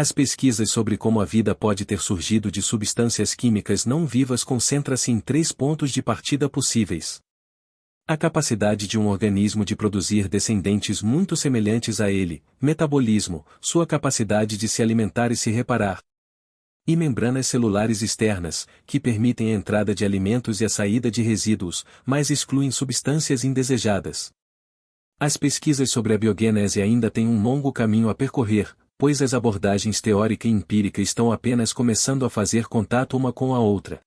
As pesquisas sobre como a vida pode ter surgido de substâncias químicas não vivas concentram-se em 3 pontos de partida possíveis. A capacidade de um organismo de produzir descendentes muito semelhantes a ele, metabolismo, sua capacidade de se alimentar e se reparar. E membranas celulares externas, que permitem a entrada de alimentos e a saída de resíduos, mas excluem substâncias indesejadas. As pesquisas sobre a biogênese ainda têm um longo caminho a percorrer, pois as abordagens teórica e empírica estão apenas começando a fazer contato uma com a outra.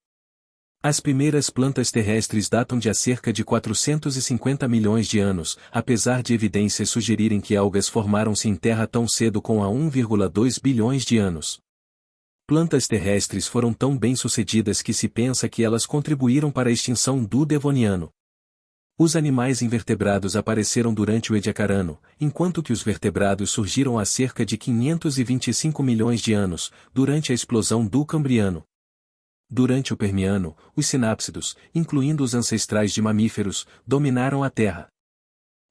As primeiras plantas terrestres datam de há cerca de 450 milhões de anos, apesar de evidências sugerirem que algas formaram-se em terra tão cedo como há 1,2 bilhões de anos. Plantas terrestres foram tão bem-sucedidas que se pensa que elas contribuíram para a extinção do Devoniano. Os animais invertebrados apareceram durante o Ediacarano, enquanto que os vertebrados surgiram há cerca de 525 milhões de anos, durante a explosão do Cambriano. Durante o Permiano, os sinápsidos, incluindo os ancestrais de mamíferos, dominaram a Terra.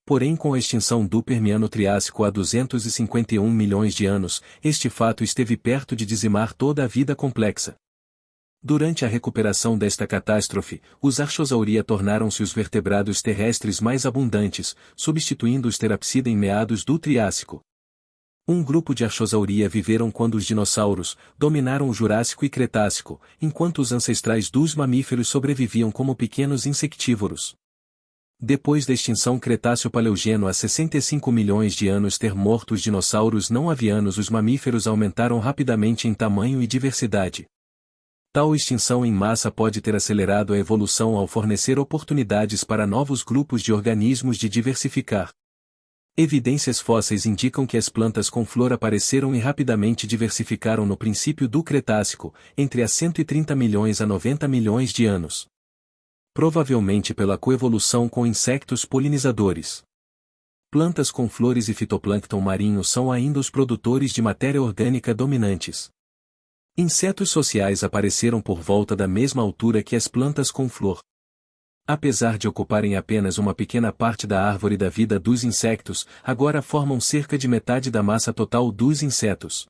Porém, com a extinção do Permiano-Triássico há 251 milhões de anos, este fato esteve perto de dizimar toda a vida complexa. Durante a recuperação desta catástrofe, os Archosauridae tornaram-se os vertebrados terrestres mais abundantes, substituindo os Therapsida em meados do Triássico. Um grupo de Archosauridae viveram quando os dinossauros dominaram o Jurássico e Cretácico, enquanto os ancestrais dos mamíferos sobreviviam como pequenos insectívoros. Depois da extinção Cretáceo-Paleogeno há 65 milhões de anos ter morto os dinossauros não avianos, os mamíferos aumentaram rapidamente em tamanho e diversidade. Tal extinção em massa pode ter acelerado a evolução ao fornecer oportunidades para novos grupos de organismos de diversificar. Evidências fósseis indicam que as plantas com flor apareceram e rapidamente diversificaram no princípio do Cretácico, entre há 130 milhões a 90 milhões de anos. Provavelmente pela coevolução com insectos polinizadores. Plantas com flores e fitoplâncton marinho são ainda os produtores de matéria orgânica dominantes. Insetos sociais apareceram por volta da mesma altura que as plantas com flor. Apesar de ocuparem apenas uma pequena parte da árvore da vida dos insectos, agora formam cerca de metade da massa total dos insetos.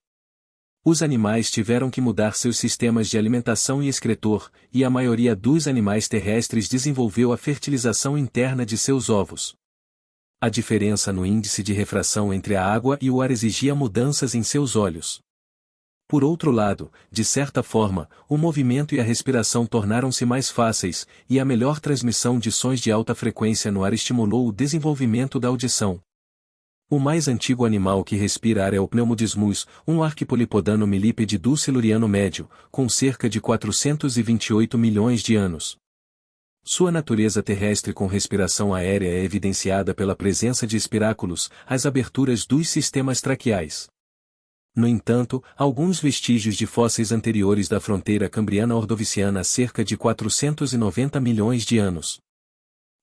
Os animais tiveram que mudar seus sistemas de alimentação e excretor, e a maioria dos animais terrestres desenvolveu a fertilização interna de seus ovos. A diferença no índice de refração entre a água e o ar exigia mudanças em seus olhos. Por outro lado, de certa forma, o movimento e a respiração tornaram-se mais fáceis, e a melhor transmissão de sons de alta frequência no ar estimulou o desenvolvimento da audição. O mais antigo animal que respira ar é o Pneumodismus, um arquipolipodano milípede do Siluriano médio, com cerca de 428 milhões de anos. Sua natureza terrestre com respiração aérea é evidenciada pela presença de espiráculos, as aberturas dos sistemas traqueais. No entanto, alguns vestígios de fósseis anteriores da fronteira cambriana-ordoviciana há cerca de 490 milhões de anos.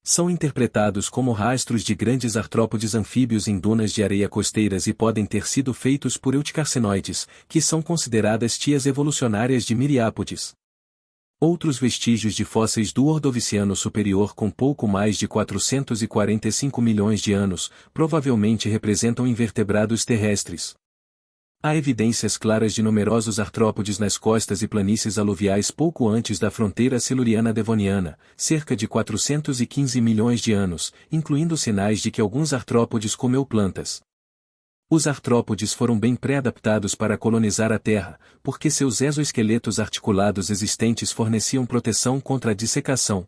São interpretados como rastros de grandes artrópodes anfíbios em dunas de areia costeiras e podem ter sido feitos por euticarcinoides, que são consideradas tias evolucionárias de miriápodes. Outros vestígios de fósseis do Ordoviciano superior com pouco mais de 445 milhões de anos, provavelmente representam invertebrados terrestres. Há evidências claras de numerosos artrópodes nas costas e planícies aluviais pouco antes da fronteira siluriana-devoniana, cerca de 415 milhões de anos, incluindo sinais de que alguns artrópodes comeu plantas. Os artrópodes foram bem pré-adaptados para colonizar a Terra, porque seus exoesqueletos articulados existentes forneciam proteção contra a dissecação,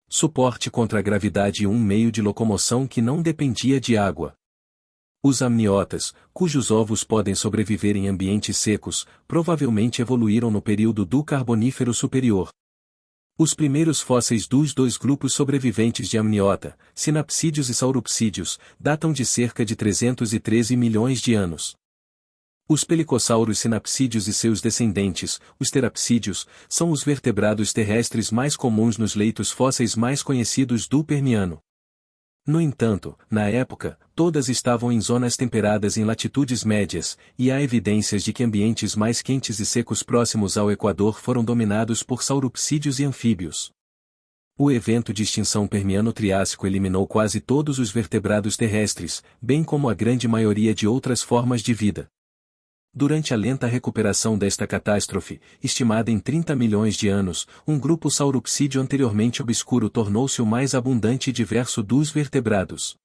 suporte contra a gravidade e um meio de locomoção que não dependia de água. Os amniotas, cujos ovos podem sobreviver em ambientes secos, provavelmente evoluíram no período do Carbonífero Superior. Os primeiros fósseis dos dois grupos sobreviventes de amniota, sinapsídeos e sauropsídeos, datam de cerca de 313 milhões de anos. Os pelicossauros sinapsídeos e seus descendentes, os terapsídeos, são os vertebrados terrestres mais comuns nos leitos fósseis mais conhecidos do Permiano. No entanto, na época, todas estavam em zonas temperadas em latitudes médias, e há evidências de que ambientes mais quentes e secos próximos ao Equador foram dominados por sauropsídeos e anfíbios. O evento de extinção Permiano-Triássico eliminou quase todos os vertebrados terrestres, bem como a grande maioria de outras formas de vida. Durante a lenta recuperação desta catástrofe, estimada em 30 milhões de anos, um grupo sauropsídeo anteriormente obscuro tornou-se o mais abundante e diverso dos vertebrados.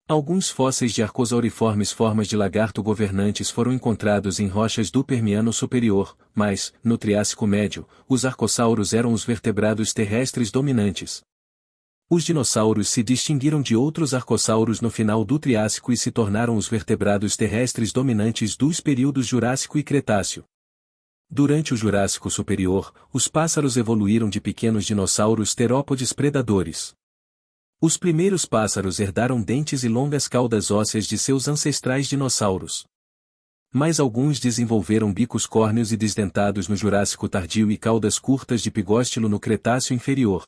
Alguns fósseis de arcosauriformes formas de lagarto governantes foram encontrados em rochas do Permiano superior, mas, no Triássico Médio, os arcossauros eram os vertebrados terrestres dominantes. Os dinossauros se distinguiram de outros arcossauros no final do Triássico e se tornaram os vertebrados terrestres dominantes dos períodos Jurássico e Cretáceo. Durante o Jurássico Superior, os pássaros evoluíram de pequenos dinossauros terópodes predadores. Os primeiros pássaros herdaram dentes e longas caudas ósseas de seus ancestrais dinossauros. Mas alguns desenvolveram bicos córneos e desdentados no Jurássico Tardio e caudas curtas de pigóstilo no Cretáceo Inferior.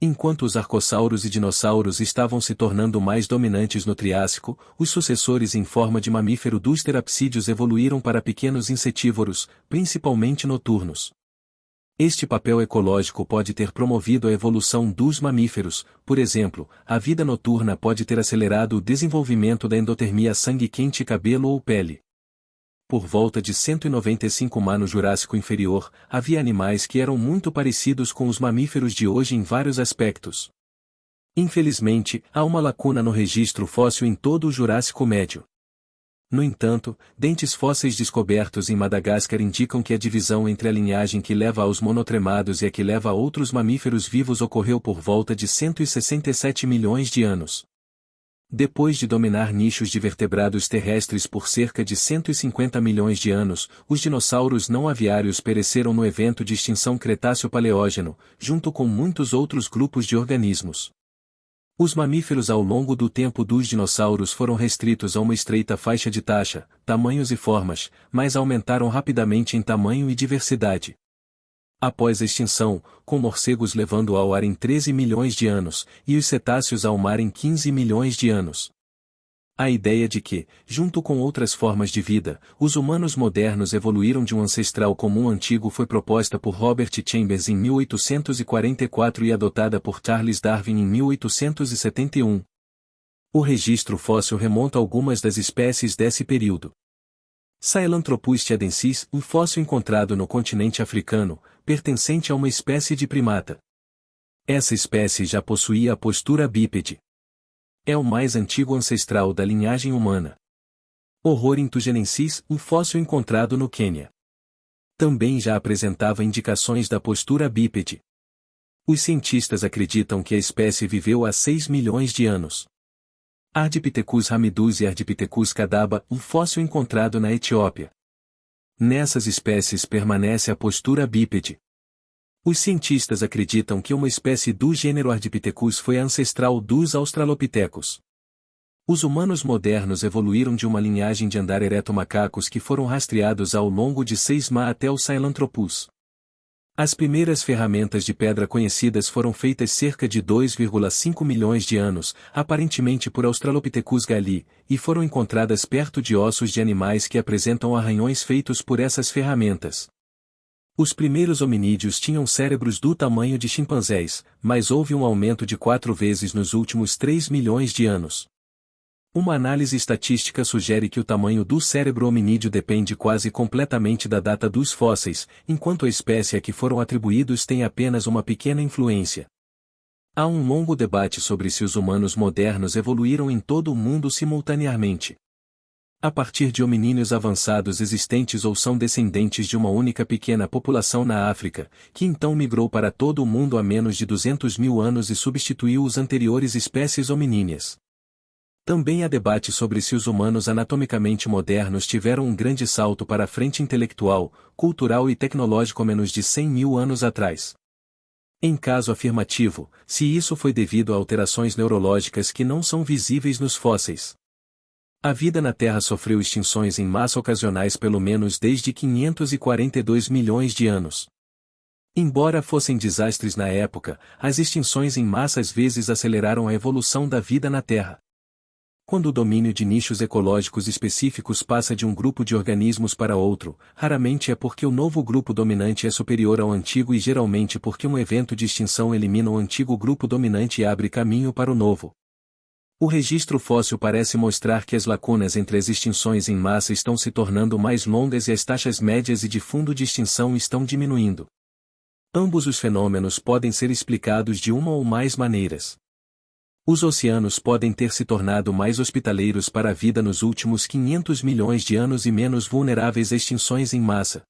Enquanto os arcossauros e dinossauros estavam se tornando mais dominantes no Triássico, os sucessores em forma de mamífero dos terapsídeos evoluíram para pequenos insetívoros, principalmente noturnos. Este papel ecológico pode ter promovido a evolução dos mamíferos, por exemplo, a vida noturna pode ter acelerado o desenvolvimento da endotermia sangue quente cabelo ou pele. Por volta de 195 no Jurássico Inferior, havia animais que eram muito parecidos com os mamíferos de hoje em vários aspectos. Infelizmente, há uma lacuna no registro fóssil em todo o Jurássico Médio. No entanto, dentes fósseis descobertos em Madagascar indicam que a divisão entre a linhagem que leva aos monotremados e a que leva a outros mamíferos vivos ocorreu por volta de 167 milhões de anos. Depois de dominar nichos de vertebrados terrestres por cerca de 150 milhões de anos, os dinossauros não aviários pereceram no evento de extinção Cretáceo-Paleógeno, junto com muitos outros grupos de organismos. Os mamíferos ao longo do tempo dos dinossauros foram restritos a uma estreita faixa de taxa, tamanhos e formas, mas aumentaram rapidamente em tamanho e diversidade. Após a extinção, com morcegos levando ao ar em 13 milhões de anos, e os cetáceos ao mar em 15 milhões de anos. A ideia de que, junto com outras formas de vida, os humanos modernos evoluíram de um ancestral comum antigo foi proposta por Robert Chambers em 1844 e adotada por Charles Darwin em 1871. O registro fóssil remonta a algumas das espécies desse período. Sahelanthropus tchadensis, um fóssil encontrado no continente africano, pertencente a uma espécie de primata. Essa espécie já possuía a postura bípede. É o mais antigo ancestral da linhagem humana. Orornithogenensis, um fóssil encontrado no Quênia. Também já apresentava indicações da postura bípede. Os cientistas acreditam que a espécie viveu há 6 milhões de anos. Ardipithecus ramidus e Ardipithecus cadaba, um fóssil encontrado na Etiópia. Nessas espécies permanece a postura bípede. Os cientistas acreditam que uma espécie do gênero Ardipithecus foi a ancestral dos australopitecos. Os humanos modernos evoluíram de uma linhagem de andar ereto macacos que foram rastreados ao longo de 6 até o Sahelanthropus. As primeiras ferramentas de pedra conhecidas foram feitas cerca de 2,5 milhões de anos, aparentemente por Australopithecus gali, e foram encontradas perto de ossos de animais que apresentam arranhões feitos por essas ferramentas. Os primeiros hominídeos tinham cérebros do tamanho de chimpanzés, mas houve um aumento de 4 vezes nos últimos 3 milhões de anos. Uma análise estatística sugere que o tamanho do cérebro hominídeo depende quase completamente da data dos fósseis, enquanto a espécie a que foram atribuídos tem apenas uma pequena influência. Há um longo debate sobre se os humanos modernos evoluíram em todo o mundo simultaneamente. A partir de hominíneos avançados existentes ou são descendentes de uma única pequena população na África, que então migrou para todo o mundo há menos de 200 mil anos e substituiu os anteriores espécies hominíneas. Também há debate sobre se os humanos anatomicamente modernos tiveram um grande salto para a frente intelectual, cultural e tecnológico menos de 100 mil anos atrás. Em caso afirmativo, se isso foi devido a alterações neurológicas que não são visíveis nos fósseis. A vida na Terra sofreu extinções em massa ocasionais pelo menos desde 542 milhões de anos. Embora fossem desastres na época, as extinções em massa às vezes aceleraram a evolução da vida na Terra. Quando o domínio de nichos ecológicos específicos passa de um grupo de organismos para outro, raramente é porque o novo grupo dominante é superior ao antigo e geralmente porque um evento de extinção elimina o antigo grupo dominante e abre caminho para o novo. O registro fóssil parece mostrar que as lacunas entre as extinções em massa estão se tornando mais longas e as taxas médias e de fundo de extinção estão diminuindo. Ambos os fenômenos podem ser explicados de uma ou mais maneiras. Os oceanos podem ter se tornado mais hospitaleiros para a vida nos últimos 500 milhões de anos e menos vulneráveis a extinções em massa.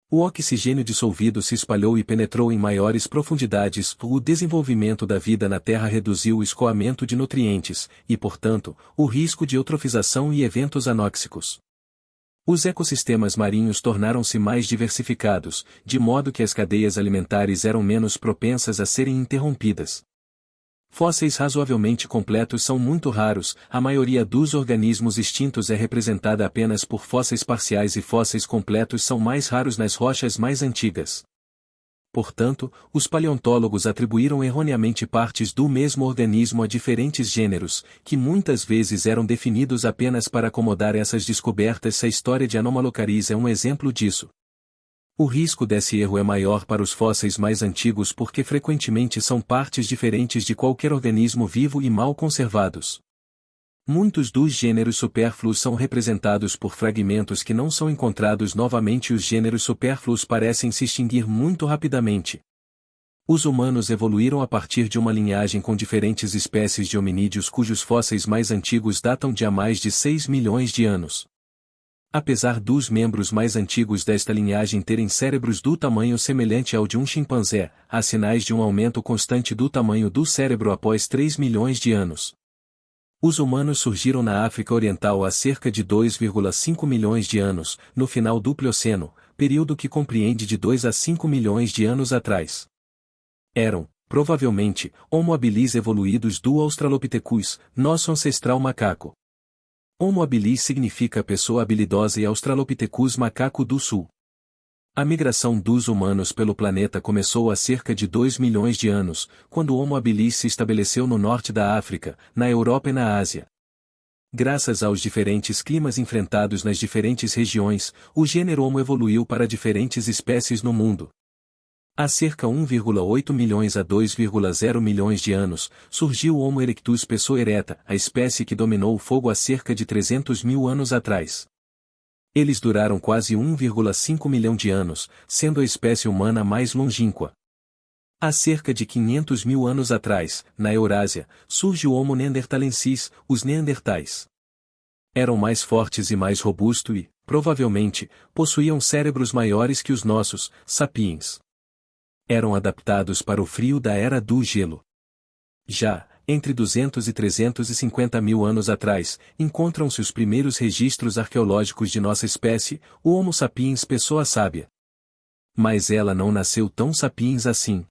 O oxigênio dissolvido se espalhou e penetrou em maiores profundidades. O desenvolvimento da vida na Terra reduziu o escoamento de nutrientes, e, portanto, o risco de eutrofização e eventos anóxicos. Os ecossistemas marinhos tornaram-se mais diversificados, de modo que as cadeias alimentares eram menos propensas a serem interrompidas. Fósseis razoavelmente completos são muito raros, a maioria dos organismos extintos é representada apenas por fósseis parciais e fósseis completos são mais raros nas rochas mais antigas. Portanto, os paleontólogos atribuíram erroneamente partes do mesmo organismo a diferentes gêneros, que muitas vezes eram definidos apenas para acomodar essas descobertas. A história de Anomalocaris é um exemplo disso. O risco desse erro é maior para os fósseis mais antigos porque frequentemente são partes diferentes de qualquer organismo vivo e mal conservados. Muitos dos gêneros supérfluos são representados por fragmentos que não são encontrados novamente e os gêneros supérfluos parecem se extinguir muito rapidamente. Os humanos evoluíram a partir de uma linhagem com diferentes espécies de hominídeos cujos fósseis mais antigos datam de há mais de 6 milhões de anos. Apesar dos membros mais antigos desta linhagem terem cérebros do tamanho semelhante ao de um chimpanzé, há sinais de um aumento constante do tamanho do cérebro após 3 milhões de anos. Os humanos surgiram na África Oriental há cerca de 2,5 milhões de anos, no final do Plioceno, período que compreende de 2 a 5 milhões de anos atrás. Eram, provavelmente, Homo habilis evoluídos do Australopithecus, nosso ancestral macaco. Homo habilis significa pessoa habilidosa e Australopithecus macaco do sul. A migração dos humanos pelo planeta começou há cerca de 2 milhões de anos, quando o Homo habilis se estabeleceu no norte da África, na Europa e na Ásia. Graças aos diferentes climas enfrentados nas diferentes regiões, o gênero Homo evoluiu para diferentes espécies no mundo. Há cerca 1,8 milhões a 2,0 milhões de anos, surgiu o Homo erectus pessoa ereta, a espécie que dominou o fogo há cerca de 300 mil anos atrás. Eles duraram quase 1,5 milhão de anos, sendo a espécie humana mais longínqua. Há cerca de 500 mil anos atrás, na Eurásia, surge o Homo neanderthalensis, os neandertais. Eram mais fortes e mais robustos e, provavelmente, possuíam cérebros maiores que os nossos, sapiens. Eram adaptados para o frio da Era do Gelo. Já, entre 200 e 350 mil anos atrás, encontram-se os primeiros registros arqueológicos de nossa espécie, o Homo sapiens pessoa sábia. Mas ela não nasceu tão sapiens assim.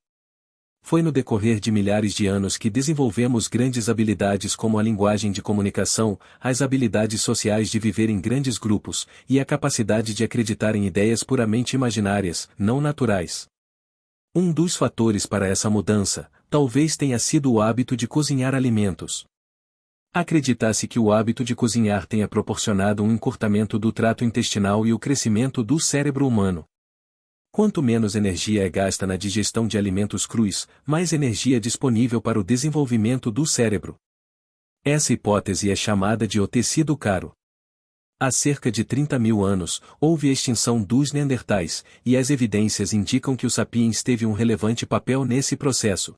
Foi no decorrer de milhares de anos que desenvolvemos grandes habilidades como a linguagem de comunicação, as habilidades sociais de viver em grandes grupos, e a capacidade de acreditar em ideias puramente imaginárias, não naturais. Um dos fatores para essa mudança, talvez tenha sido o hábito de cozinhar alimentos. Acredita-se que o hábito de cozinhar tenha proporcionado um encurtamento do trato intestinal e o crescimento do cérebro humano. Quanto menos energia é gasta na digestão de alimentos crus, mais energia é disponível para o desenvolvimento do cérebro. Essa hipótese é chamada de o tecido caro. Há cerca de 30 mil anos, houve a extinção dos neandertais, e as evidências indicam que o sapiens teve um relevante papel nesse processo.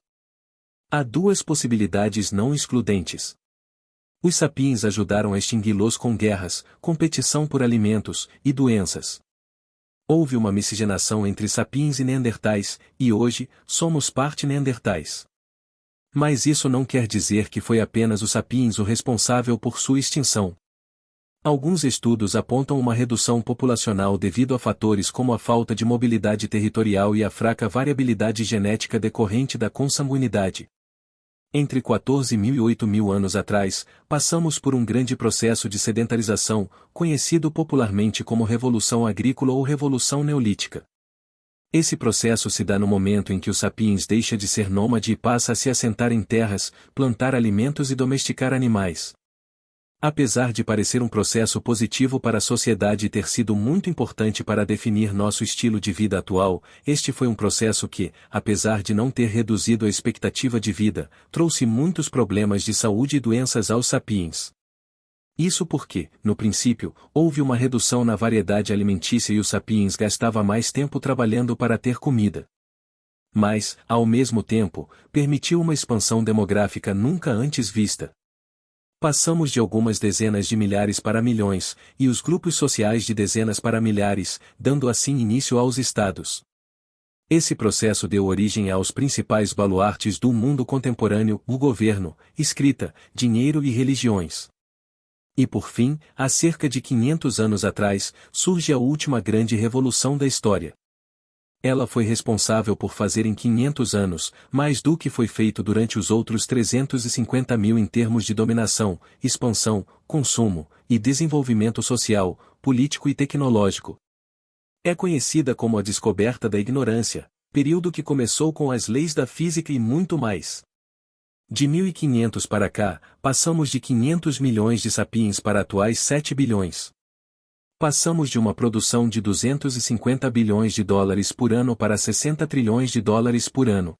Há duas possibilidades não excludentes. Os sapiens ajudaram a extingui-los com guerras, competição por alimentos, e doenças. Houve uma miscigenação entre sapiens e neandertais, e hoje, somos parte neandertais. Mas isso não quer dizer que foi apenas o sapiens o responsável por sua extinção. Alguns estudos apontam uma redução populacional devido a fatores como a falta de mobilidade territorial e a fraca variabilidade genética decorrente da consanguinidade. Entre 14.000 e 8.000 anos atrás, passamos por um grande processo de sedentarização, conhecido popularmente como Revolução Agrícola ou Revolução Neolítica. Esse processo se dá no momento em que o sapiens deixa de ser nômade e passa a se assentar em terras, plantar alimentos e domesticar animais. Apesar de parecer um processo positivo para a sociedade e ter sido muito importante para definir nosso estilo de vida atual, este foi um processo que, apesar de não ter reduzido a expectativa de vida, trouxe muitos problemas de saúde e doenças aos sapiens. Isso porque, no princípio, houve uma redução na variedade alimentícia e os sapiens gastava mais tempo trabalhando para ter comida. Mas, ao mesmo tempo, permitiu uma expansão demográfica nunca antes vista. Passamos de algumas dezenas de milhares para milhões, e os grupos sociais de dezenas para milhares, dando assim início aos estados. Esse processo deu origem aos principais baluartes do mundo contemporâneo, o governo, escrita, dinheiro e religiões. E por fim, há cerca de 500 anos atrás, surge a última grande revolução da história. Ela foi responsável por fazer em 500 anos, mais do que foi feito durante os outros 350.000 em termos de dominação, expansão, consumo, e desenvolvimento social, político e tecnológico. É conhecida como a descoberta da ignorância, período que começou com as leis da física e muito mais. De 1500 para cá, passamos de 500 milhões de sapiens para atuais 7 bilhões. Passamos de uma produção de 250 bilhões de dólares por ano para 60 trilhões de dólares por ano.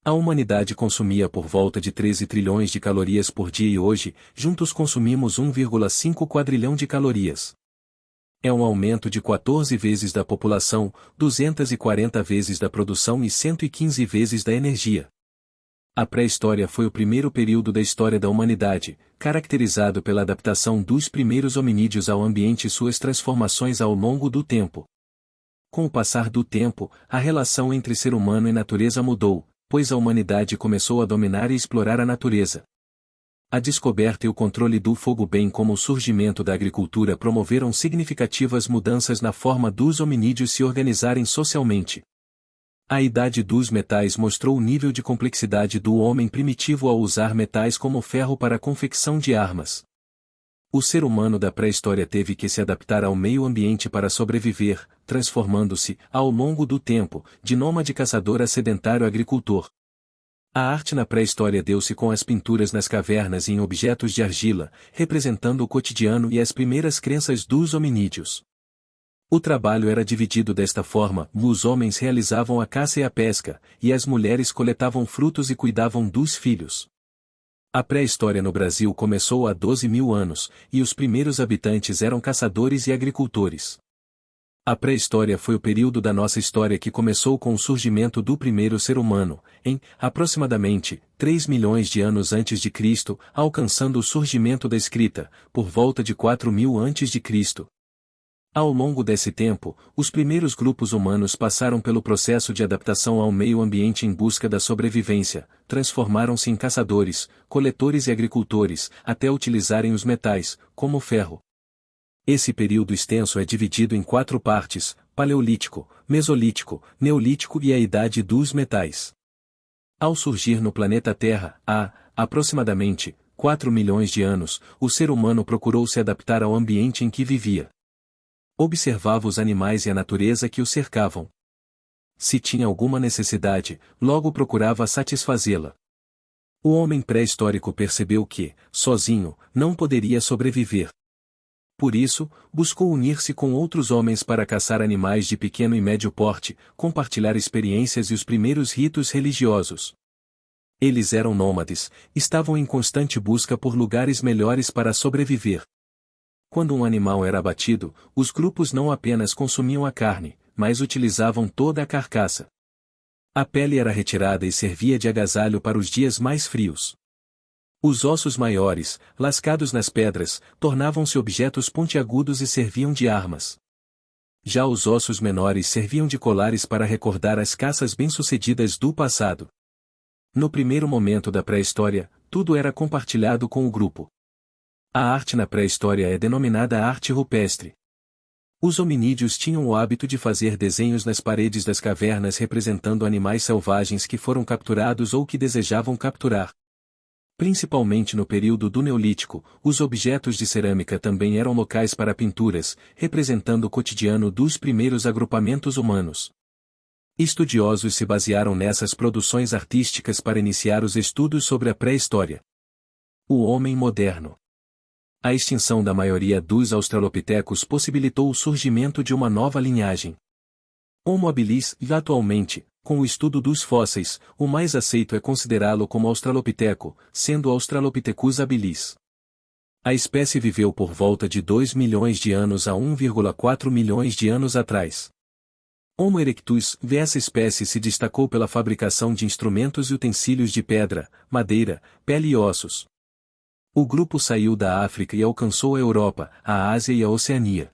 A humanidade consumia por volta de 13 trilhões de calorias por dia e hoje, juntos consumimos 1,5 quadrilhão de calorias. É um aumento de 14 vezes da população, 240 vezes da produção e 115 vezes da energia. A pré-história foi o primeiro período da história da humanidade, caracterizado pela adaptação dos primeiros hominídeos ao ambiente e suas transformações ao longo do tempo. Com o passar do tempo, a relação entre ser humano e natureza mudou, pois a humanidade começou a dominar e explorar a natureza. A descoberta e o controle do fogo bem como o surgimento da agricultura promoveram significativas mudanças na forma dos hominídeos se organizarem socialmente. A idade dos metais mostrou o nível de complexidade do homem primitivo ao usar metais como ferro para a confecção de armas. O ser humano da pré-história teve que se adaptar ao meio ambiente para sobreviver, transformando-se, ao longo do tempo, de nômade caçador a sedentário agricultor. A arte na pré-história deu-se com as pinturas nas cavernas e em objetos de argila, representando o cotidiano e as primeiras crenças dos hominídeos. O trabalho era dividido desta forma: os homens realizavam a caça e a pesca, e as mulheres coletavam frutos e cuidavam dos filhos. A pré-história no Brasil começou há 12.000 anos, e os primeiros habitantes eram caçadores e agricultores. A pré-história foi o período da nossa história que começou com o surgimento do primeiro ser humano, em, aproximadamente, 3 milhões de anos antes de Cristo, alcançando o surgimento da escrita, por volta de 4.000 antes de Cristo. Ao longo desse tempo, os primeiros grupos humanos passaram pelo processo de adaptação ao meio ambiente em busca da sobrevivência, transformaram-se em caçadores, coletores e agricultores, até utilizarem os metais, como o ferro. Esse período extenso é dividido em 4 partes: Paleolítico, Mesolítico, Neolítico e a Idade dos Metais. Ao surgir no planeta Terra, há, aproximadamente, 4 milhões de anos, o ser humano procurou se adaptar ao ambiente em que vivia. Observava os animais e a natureza que o cercavam. Se tinha alguma necessidade, logo procurava satisfazê-la. O homem pré-histórico percebeu que, sozinho, não poderia sobreviver. Por isso, buscou unir-se com outros homens para caçar animais de pequeno e médio porte, compartilhar experiências e os primeiros ritos religiosos. Eles eram nômades, estavam em constante busca por lugares melhores para sobreviver. Quando um animal era abatido, os grupos não apenas consumiam a carne, mas utilizavam toda a carcaça. A pele era retirada e servia de agasalho para os dias mais frios. Os ossos maiores, lascados nas pedras, tornavam-se objetos pontiagudos e serviam de armas. Já os ossos menores serviam de colares para recordar as caças bem-sucedidas do passado. No primeiro momento da pré-história, tudo era compartilhado com o grupo. A arte na pré-história é denominada arte rupestre. Os hominídeos tinham o hábito de fazer desenhos nas paredes das cavernas representando animais selvagens que foram capturados ou que desejavam capturar. Principalmente no período do Neolítico, os objetos de cerâmica também eram locais para pinturas, representando o cotidiano dos primeiros agrupamentos humanos. Estudiosos se basearam nessas produções artísticas para iniciar os estudos sobre a pré-história. O homem moderno. A extinção da maioria dos australopitecos possibilitou o surgimento de uma nova linhagem. Homo habilis, e atualmente, com o estudo dos fósseis, o mais aceito é considerá-lo como australopiteco, sendo Australopithecus habilis. A espécie viveu por volta de 2 milhões de anos a 1,4 milhões de anos atrás. Homo erectus, essa espécie se destacou pela fabricação de instrumentos e utensílios de pedra, madeira, pele e ossos. O grupo saiu da África e alcançou a Europa, a Ásia e a Oceania.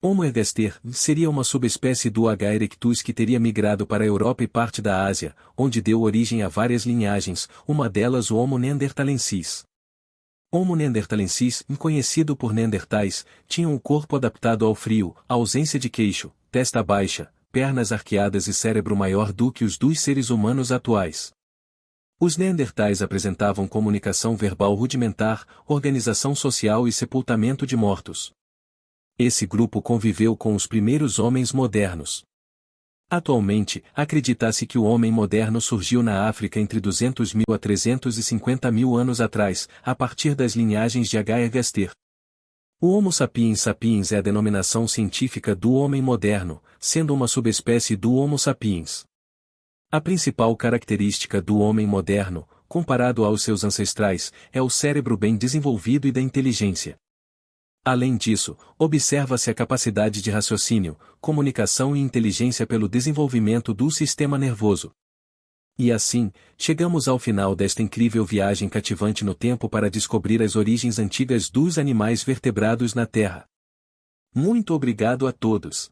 Homo ergaster seria uma subespécie do H. erectus que teria migrado para a Europa e parte da Ásia, onde deu origem a várias linhagens, uma delas o Homo neanderthalensis. Homo neanderthalensis, conhecido por neandertais, tinha um corpo adaptado ao frio, a ausência de queixo, testa baixa, pernas arqueadas e cérebro maior do que os dos seres humanos atuais. Os neandertais apresentavam comunicação verbal rudimentar, organização social e sepultamento de mortos. Esse grupo conviveu com os primeiros homens modernos. Atualmente, acredita-se que o homem moderno surgiu na África entre 200.000 a 350.000 anos atrás, a partir das linhagens de H. ergaster. O Homo sapiens sapiens é a denominação científica do homem moderno, sendo uma subespécie do Homo sapiens. A principal característica do homem moderno, comparado aos seus ancestrais, é o cérebro bem desenvolvido e da inteligência. Além disso, observa-se a capacidade de raciocínio, comunicação e inteligência pelo desenvolvimento do sistema nervoso. E assim, chegamos ao final desta incrível viagem cativante no tempo para descobrir as origens antigas dos animais vertebrados na Terra. Muito obrigado a todos.